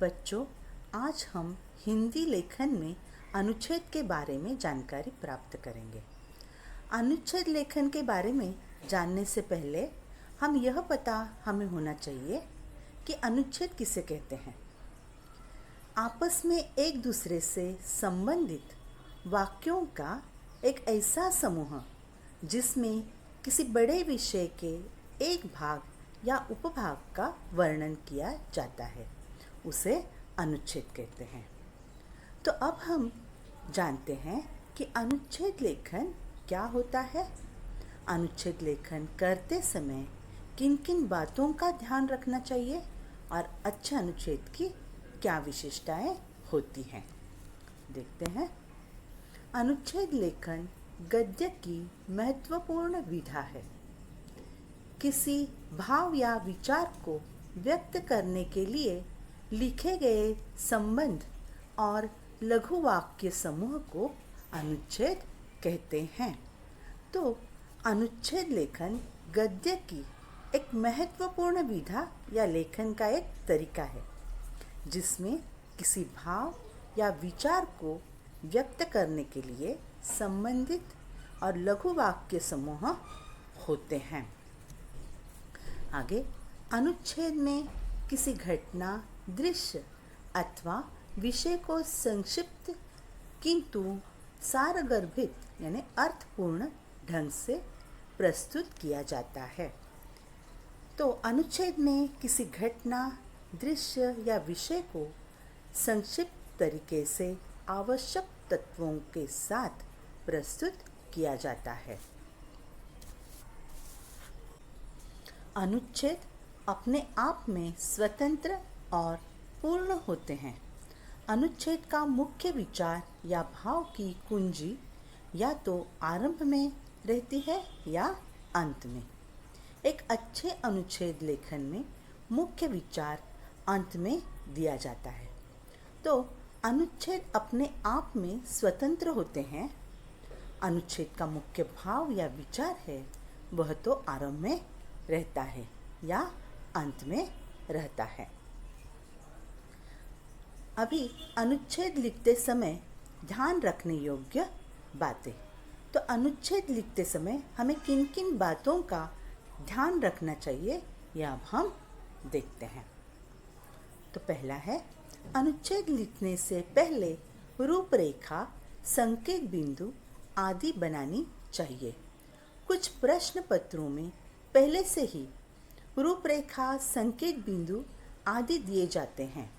बच्चों, आज हम हिंदी लेखन में अनुच्छेद के बारे में जानकारी प्राप्त करेंगे। अनुच्छेद लेखन के बारे में जानने से पहले यह पता हमें होना चाहिए कि अनुच्छेद किसे कहते हैं। आपस में एक दूसरे से संबंधित वाक्यों का एक ऐसा समूह जिसमें किसी बड़े विषय के एक भाग या उपभाग का वर्णन किया जाता है, उसे अनुच्छेद कहते हैं। तो अब हम जानते हैं कि अनुच्छेद लेखन क्या होता है। अनुच्छेद लेखन करते समय किन किन बातों का ध्यान रखना चाहिए और अच्छे अनुच्छेद की क्या विशेषताएं होती हैं, देखते हैं। अनुच्छेद लेखन गद्य की महत्वपूर्ण विधा है। किसी भाव या विचार को व्यक्त करने के लिए लिखे गए संबंध और लघु वाक्य समूह को अनुच्छेद कहते हैं। तो अनुच्छेद लेखन गद्य की एक महत्वपूर्ण विधा या लेखन का एक तरीका है जिसमें किसी भाव या विचार को व्यक्त करने के लिए संबंधित और लघु वाक्य समूह होते हैं। आगे, अनुच्छेद में किसी घटना, दृश्य अथवा विषय को संक्षिप्त किंतु सारगर्भित यानी अर्थपूर्ण ढंग से प्रस्तुत किया जाता है। तो अनुच्छेद में किसी घटना, दृश्य या विषय को संक्षिप्त तरीके से आवश्यक तत्वों के साथ प्रस्तुत किया जाता है। अनुच्छेद अपने आप में स्वतंत्र और पूर्ण होते हैं। अनुच्छेद का मुख्य विचार या भाव की कुंजी या तो आरंभ में रहती है या अंत में। एक अच्छे अनुच्छेद लेखन में मुख्य विचार अंत में दिया जाता है। तो अनुच्छेद अपने आप में स्वतंत्र होते हैं। अनुच्छेद का मुख्य भाव या विचार है वह तो आरंभ में रहता है या अंत में रहता है। अभी अनुच्छेद लिखते समय ध्यान रखने योग्य बातें। तो अनुच्छेद लिखते समय हमें किन किन बातों का ध्यान रखना चाहिए यह अब हम देखते हैं। तो पहला है, अनुच्छेद लिखने से पहले रूपरेखा, संकेत बिंदु आदि बनानी चाहिए। कुछ प्रश्न पत्रों में पहले से ही रूपरेखा, संकेत बिंदु आदि दिए जाते हैं।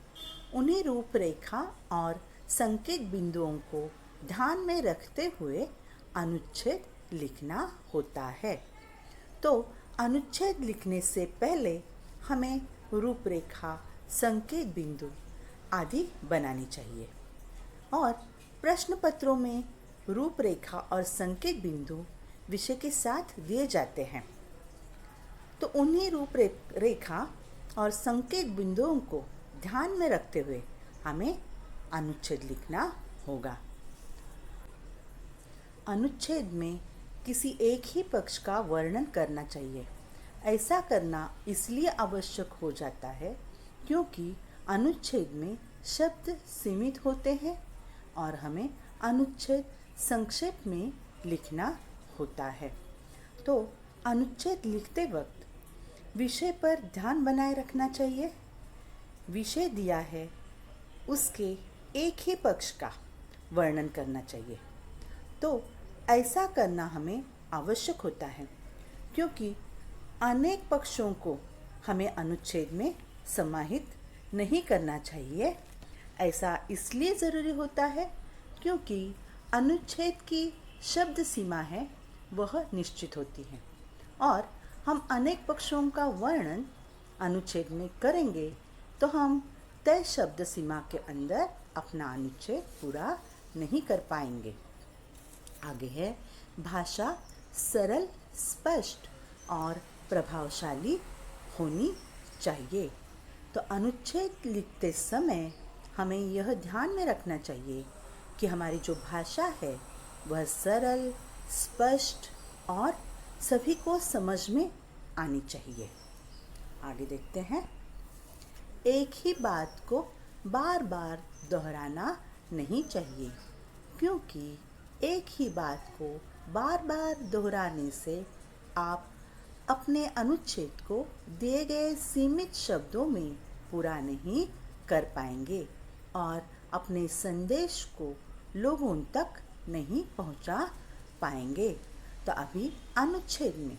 उन्हीं रूपरेखा और संकेत बिंदुओं को ध्यान में रखते हुए अनुच्छेद लिखना होता है। तो अनुच्छेद लिखने से पहले हमें रूपरेखा, संकेत बिंदु आदि बनानी चाहिए और प्रश्न पत्रों में रूपरेखा और संकेत बिंदु विषय के साथ दिए जाते हैं। तो उन्हीं रूपरेखा और संकेत बिंदुओं को ध्यान में रखते हुए हमें अनुच्छेद लिखना होगा। अनुच्छेद में किसी एक ही पक्ष का वर्णन करना चाहिए। ऐसा करना इसलिए आवश्यक हो जाता है क्योंकि अनुच्छेद में शब्द सीमित होते हैं और हमें अनुच्छेद संक्षेप में लिखना होता है। तो अनुच्छेद लिखते वक्त विषय पर ध्यान बनाए रखना चाहिए। विषय दिया है उसके एक ही पक्ष का वर्णन करना चाहिए। तो ऐसा करना हमें आवश्यक होता है क्योंकि अनेक पक्षों को हमें अनुच्छेद में समाहित नहीं करना चाहिए। ऐसा इसलिए ज़रूरी होता है क्योंकि अनुच्छेद की शब्द सीमा है वह निश्चित होती है और हम अनेक पक्षों का वर्णन अनुच्छेद में करेंगे तो हम तय शब्द सीमा के अंदर अपना अनुच्छेद पूरा नहीं कर पाएंगे। आगे है, भाषा सरल, स्पष्ट और प्रभावशाली होनी चाहिए। तो अनुच्छेद लिखते समय हमें यह ध्यान में रखना चाहिए कि हमारी जो भाषा है वह सरल, स्पष्ट और सभी को समझ में आनी चाहिए। आगे देखते हैं, एक ही बात को बार बार दोहराना नहीं चाहिए, क्योंकि एक ही बात को बार बार दोहराने से आप अपने अनुच्छेद को दिए गए सीमित शब्दों में पूरा नहीं कर पाएंगे और अपने संदेश को लोगों तक नहीं पहुंचा पाएंगे। तो अभी अनुच्छेद में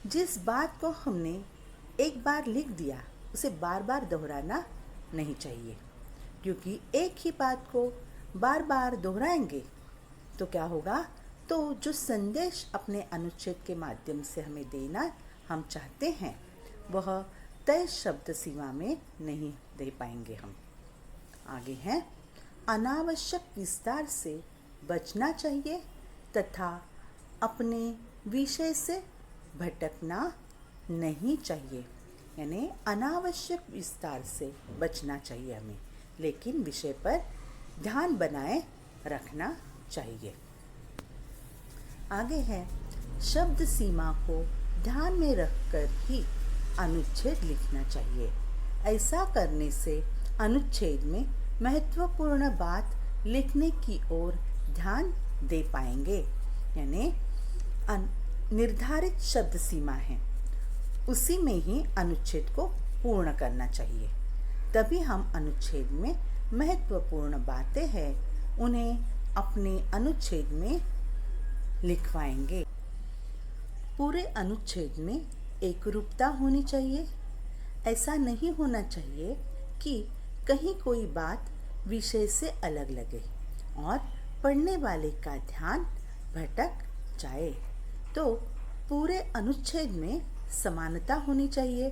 जिस बात को हमने एक बार लिख दिया उसे बार बार दोहराना नहीं चाहिए, क्योंकि एक ही बात को बार बार दोहराएंगे तो क्या होगा, तो जो संदेश अपने अनुच्छेद के माध्यम से हमें देना हम चाहते हैं वह तय शब्द सीमा में नहीं दे पाएंगे हम। आगे है, अनावश्यक विस्तार से बचना चाहिए तथा अपने विषय से भटकना नहीं चाहिए। यानी अनावश्यक विस्तार से बचना चाहिए हमें, लेकिन विषय पर ध्यान बनाए रखना चाहिए। आगे है, शब्द सीमा को ध्यान में रखकर ही अनुच्छेद लिखना चाहिए। ऐसा करने से अनुच्छेद में महत्वपूर्ण बात लिखने की ओर ध्यान दे पाएंगे। यानी निर्धारित शब्द सीमा है, उसी में ही अनुच्छेद को पूर्ण करना चाहिए, तभी हम अनुच्छेद में महत्वपूर्ण बातें हैं उन्हें अपने अनुच्छेद में लिखवाएंगे। पूरे अनुच्छेद में एकरूपता होनी चाहिए। ऐसा नहीं होना चाहिए कि कहीं कोई बात विषय से अलग लगे और पढ़ने वाले का ध्यान भटक जाए। तो पूरे अनुच्छेद में समानता होनी चाहिए।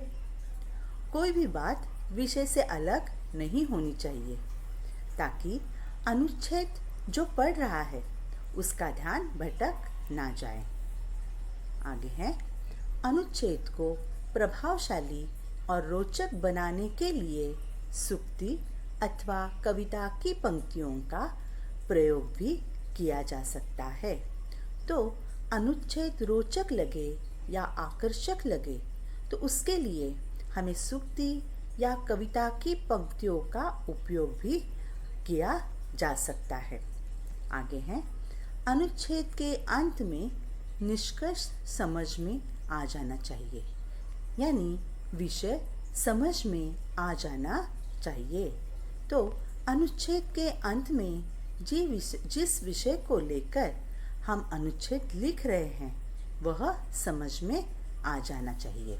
कोई भी बात विषय से अलग नहीं होनी चाहिए, ताकि अनुच्छेद जो पढ़ रहा है उसका ध्यान भटक ना जाए। आगे है, अनुच्छेद को प्रभावशाली और रोचक बनाने के लिए सूक्ति अथवा कविता की पंक्तियों का प्रयोग भी किया जा सकता है। तो अनुच्छेद रोचक लगे या आकर्षक लगे तो उसके लिए हमें सूक्ति या कविता की पंक्तियों का उपयोग भी किया जा सकता है। आगे है, अनुच्छेद के अंत में निष्कर्ष समझ में आ जाना चाहिए, यानी विषय समझ में आ जाना चाहिए। तो अनुच्छेद के अंत में जिस विषय को लेकर हम अनुच्छेद लिख रहे हैं वह समझ में आ जाना चाहिए।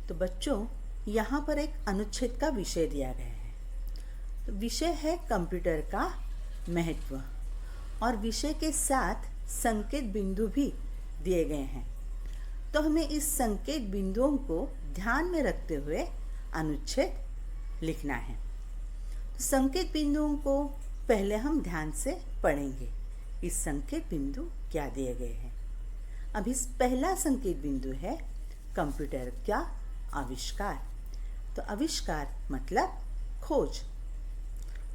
तो बच्चों, यहाँ पर एक अनुच्छेद का विषय दिया गया है। तो विषय है कंप्यूटर का महत्व, और विषय के साथ संकेत बिंदु भी दिए गए हैं। तो हमें इस संकेत बिंदुओं को ध्यान में रखते हुए अनुच्छेद लिखना है। तो संकेत बिंदुओं को पहले हम ध्यान से पढ़ेंगे। इस संकेत बिंदु क्या दिए गए हैं। अभी पहला संकेत बिंदु है कंप्यूटर का आविष्कार। तो आविष्कार मतलब खोज।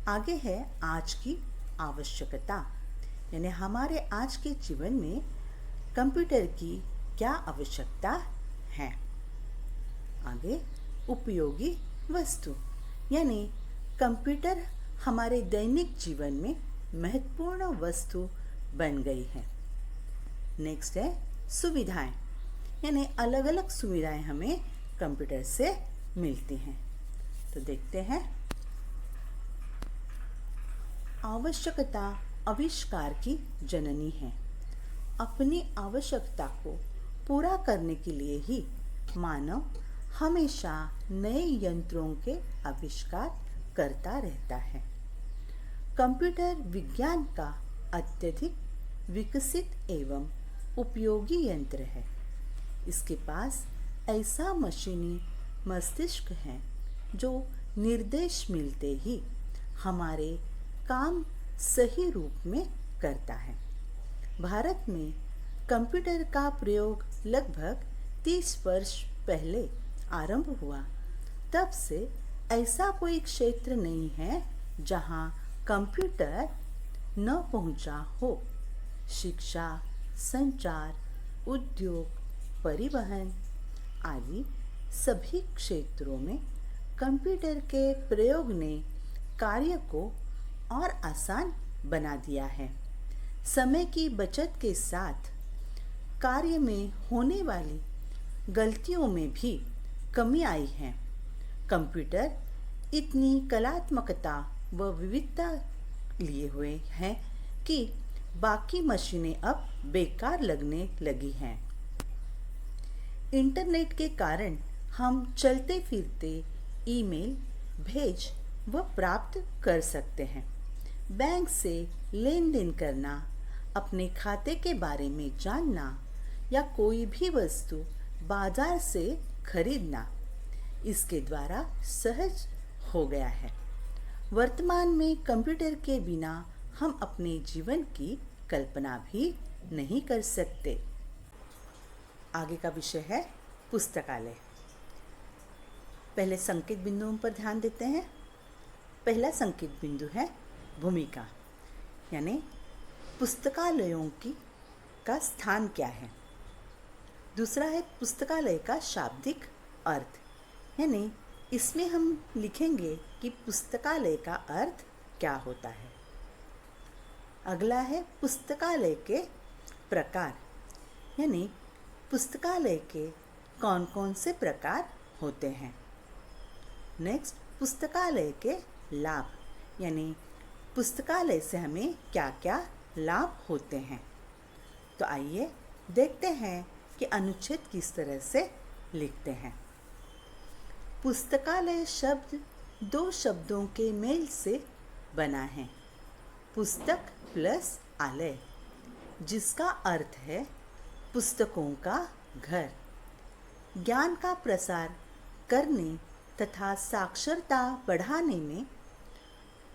आगे है आज की आवश्यकता, यानी हमारे आज के जीवन में कंप्यूटर की क्या आवश्यकता है। आगे उपयोगी वस्तु, यानी कंप्यूटर हमारे दैनिक जीवन में महत्वपूर्ण वस्तु बन गई है। नेक्स्ट है सुविधाएं, यानी अलग अलग सुविधाएं हमें कंप्यूटर से मिलती हैं। तो देखते हैं, आवश्यकता आविष्कार की जननी है। अपनी आवश्यकता को पूरा करने के लिए ही मानव हमेशा नए यंत्रों के आविष्कार करता रहता है। कंप्यूटर विज्ञान का अत्यधिक विकसित एवं उपयोगी यंत्र है। इसके पास ऐसा मशीनी मस्तिष्क है जो निर्देश मिलते ही हमारे काम सही रूप में करता है। भारत में कंप्यूटर का प्रयोग लगभग 30 वर्ष पहले आरंभ हुआ। तब से ऐसा कोई क्षेत्र नहीं है जहां कंप्यूटर न पहुंचा हो। शिक्षा, संचार, उद्योग, परिवहन आदि सभी क्षेत्रों में कंप्यूटर के प्रयोग ने कार्य को और आसान बना दिया है। समय की बचत के साथ कार्य में होने वाली गलतियों में भी कमी आई है। कंप्यूटर इतनी कलात्मकता व विविधता लिए हुए हैं कि बाकी मशीनें अब बेकार लगने लगी हैं। इंटरनेट के कारण हम चलते फिरते ईमेल भेज व प्राप्त कर सकते हैं। बैंक से लेन देन करना, अपने खाते के बारे में जानना या कोई भी वस्तु बाजार से खरीदना इसके द्वारा सहज हो गया है। वर्तमान में कंप्यूटर के बिना हम अपने जीवन की कल्पना भी नहीं कर सकते। आगे का विषय है पुस्तकालय। पहले संकेत बिंदुओं पर ध्यान देते हैं। पहला संकेत बिंदु है भूमिका, यानी पुस्तकालयों का स्थान क्या है। दूसरा है पुस्तकालय का शाब्दिक अर्थ, यानी इसमें हम लिखेंगे कि पुस्तकालय का अर्थ क्या होता है। अगला है पुस्तकालय के प्रकार, यानी पुस्तकालय के कौन कौन से प्रकार होते हैं। नेक्स्ट, पुस्तकालय के लाभ, यानी पुस्तकालय से हमें क्या क्या लाभ होते हैं। तो आइए देखते हैं कि अनुच्छेद किस तरह से लिखते हैं। पुस्तकालय शब्द दो शब्दों के मेल से बना है, पुस्तक प्लस आलय, जिसका अर्थ है पुस्तकों का घर। ज्ञान का प्रसार करने तथा साक्षरता बढ़ाने में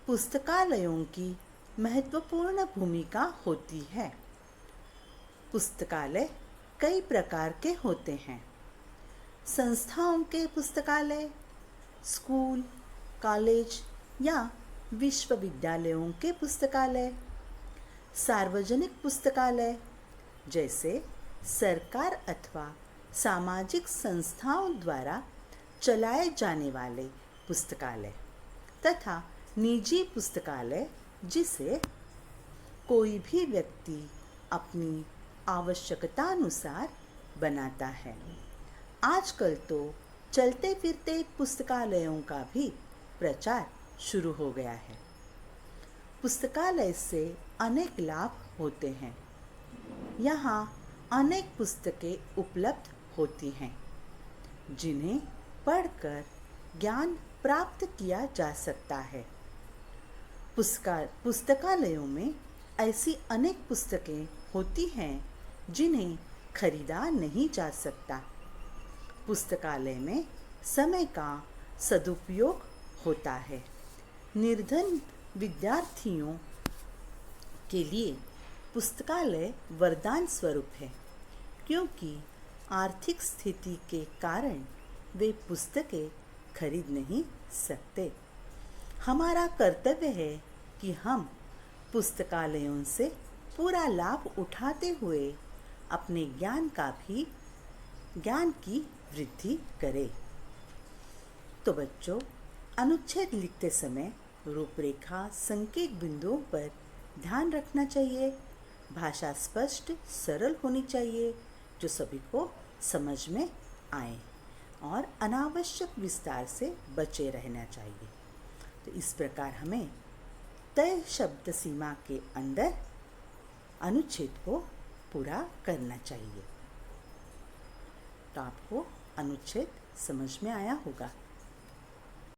पुस्तकालयों की महत्वपूर्ण भूमिका होती है। पुस्तकालय कई प्रकार के होते हैं। संस्थाओं के पुस्तकालय, स्कूल, कॉलेज या विश्वविद्यालयों के पुस्तकालय, सार्वजनिक पुस्तकालय जैसे सरकार अथवा सामाजिक संस्थाओं द्वारा चलाए जाने वाले पुस्तकालय, तथा निजी पुस्तकालय जिसे कोई भी व्यक्ति अपनी आवश्यकता अनुसार बनाता है। आजकल तो चलते फिरते पुस्तकालयों का भी प्रचार शुरू हो गया है। पुस्तकालय से अनेक लाभ होते हैं। यहाँ अनेक पुस्तकें उपलब्ध होती हैं, जिन्हें पढ़कर ज्ञान प्राप्त किया जा सकता है। पुस्तकालयों में ऐसी अनेक पुस्तकें होती हैं जिन्हें खरीदा नहीं जा सकता। पुस्तकालय में समय का सदुपयोग होता है। निर्धन विद्यार्थियों के लिए पुस्तकालय वरदान स्वरूप है, क्योंकि आर्थिक स्थिति के कारण वे पुस्तकें खरीद नहीं सकते। हमारा कर्तव्य है कि हम पुस्तकालयों से पूरा लाभ उठाते हुए अपने ज्ञान की वृद्धि करें। तो बच्चों, अनुच्छेद लिखते समय रूपरेखा संकेत बिंदुओं पर ध्यान रखना चाहिए। भाषा स्पष्ट सरल होनी चाहिए जो सभी को समझ में आए, और अनावश्यक विस्तार से बचे रहना चाहिए। तो इस प्रकार हमें तय शब्द सीमा के अंदर अनुच्छेद को पूरा करना चाहिए। तो आपको अनुच्छेद समझ में आया होगा।